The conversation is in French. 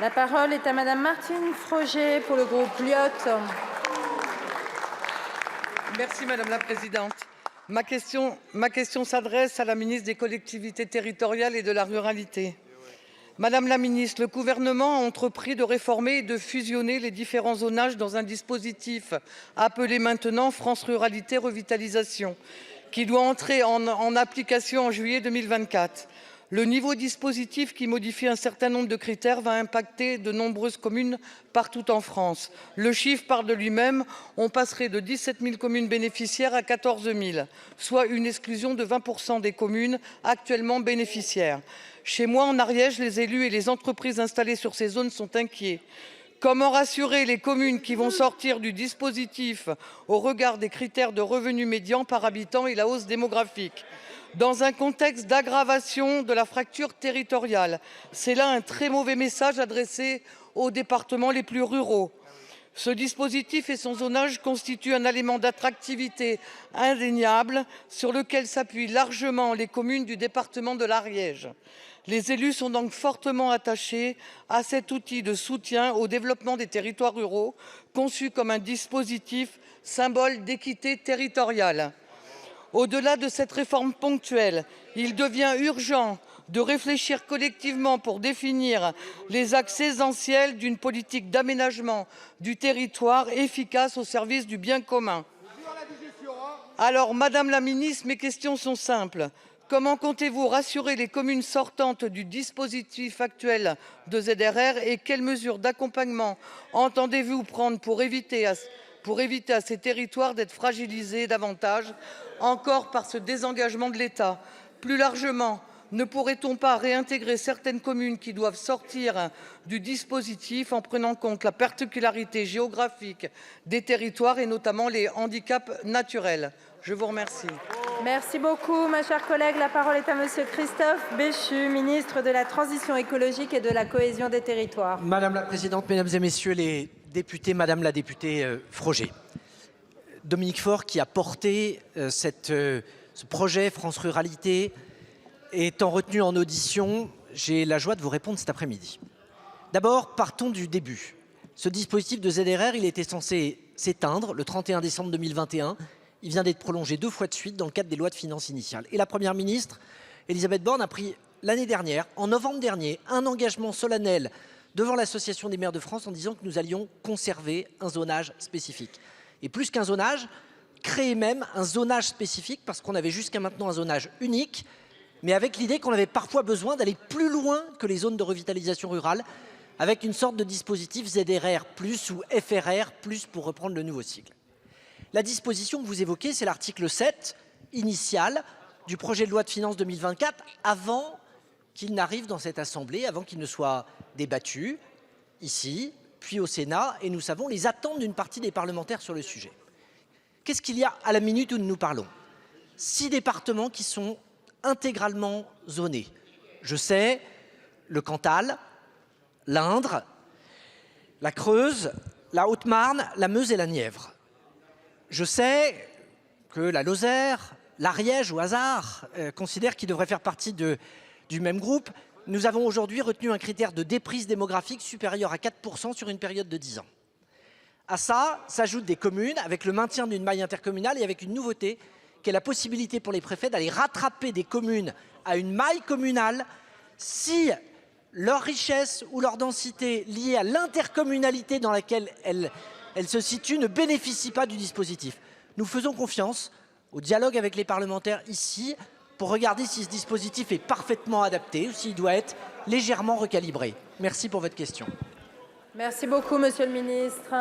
La parole est à Madame Martine Froger pour le groupe Lyot. Merci Madame la Présidente. Ma question s'adresse à la ministre des Collectivités territoriales et de la Ruralité. Madame la ministre, le gouvernement a entrepris de réformer et de fusionner les différents zonages dans un dispositif appelé maintenant France Ruralité Revitalisation, qui doit entrer en application en juillet 2024. Le nouveau dispositif, qui modifie un certain nombre de critères, va impacter de nombreuses communes partout en France. Le chiffre parle de lui-même. On passerait de 17 000 communes bénéficiaires à 14 000, soit une exclusion de 20 % des communes actuellement bénéficiaires. Chez moi, en Ariège, les élus et les entreprises installées sur ces zones sont inquiets. Comment rassurer les communes qui vont sortir du dispositif au regard des critères de revenus médians par habitant et la hausse démographique ? Dans un contexte d'aggravation de la fracture territoriale, c'est là un très mauvais message adressé aux départements les plus ruraux. Ce dispositif et son zonage constituent un élément d'attractivité indéniable sur lequel s'appuient largement les communes du département de l'Ariège. Les élus sont donc fortement attachés à cet outil de soutien au développement des territoires ruraux, conçu comme un dispositif symbole d'équité territoriale. Au-delà de cette réforme ponctuelle, il devient urgent de réfléchir collectivement pour définir les axes essentiels d'une politique d'aménagement du territoire efficace au service du bien commun. Alors, Madame la ministre, mes questions sont simples. Comment comptez-vous rassurer les communes sortantes du dispositif actuel de ZRR et quelles mesures d'accompagnement entendez-vous prendre pour éviter à ces territoires d'être fragilisés davantage encore par ce désengagement de l'État? Plus largement, ne pourrait-on pas réintégrer certaines communes qui doivent sortir du dispositif en prenant en compte la particularité géographique des territoires et notamment les handicaps naturels? Je vous remercie. Merci beaucoup, ma chère collègue. La parole est à Monsieur Christophe Béchu, ministre de la Transition écologique et de la cohésion des territoires. Madame la présidente, mesdames et messieurs les députés, madame la députée Froger. Dominique Faure, qui a porté ce projet France Ruralité, étant retenu en audition, j'ai la joie de vous répondre cet après-midi. D'abord, partons du début. Ce dispositif de ZRR, il était censé s'éteindre le 31 décembre 2021. Il vient d'être prolongé 2 fois de suite dans le cadre des lois de finances initiales. Et la Première ministre, Elisabeth Borne, a pris l'année dernière, en novembre dernier, un engagement solennel devant l'Association des maires de France en disant que nous allions conserver un zonage spécifique. Et plus qu'un zonage, créer même un zonage spécifique, parce qu'on avait jusqu'à maintenant un zonage unique, mais avec l'idée qu'on avait parfois besoin d'aller plus loin que les zones de revitalisation rurale, avec une sorte de dispositif ZRR+, ou FRR+, pour reprendre le nouveau sigle. La disposition que vous évoquez, c'est l'article 7 initial du projet de loi de finances 2024, avant qu'il n'arrive dans cette Assemblée, avant qu'il ne soit débattu, ici, puis au Sénat, et nous savons les attentes d'une partie des parlementaires sur le sujet. Qu'est-ce qu'il y a à la minute où nous parlons? 6 départements qui sont intégralement zonés. Je sais, le Cantal, l'Indre, la Creuse, la Haute-Marne, la Meuse et la Nièvre. Je sais que la Lozère, l'Ariège au hasard, considèrent qu'ils devraient faire partie du même groupe. Nous avons aujourd'hui retenu un critère de déprise démographique supérieur à 4 % sur une période de 10 ans. À ça s'ajoutent des communes avec le maintien d'une maille intercommunale et avec une nouveauté qui est la possibilité pour les préfets d'aller rattraper des communes à une maille communale si leur richesse ou leur densité liée à l'intercommunalité dans laquelle elles se situent ne bénéficient pas du dispositif. Nous faisons confiance au dialogue avec les parlementaires ici pour regarder si ce dispositif est parfaitement adapté ou s'il doit être légèrement recalibré. Merci pour votre question. Merci beaucoup, Monsieur le ministre.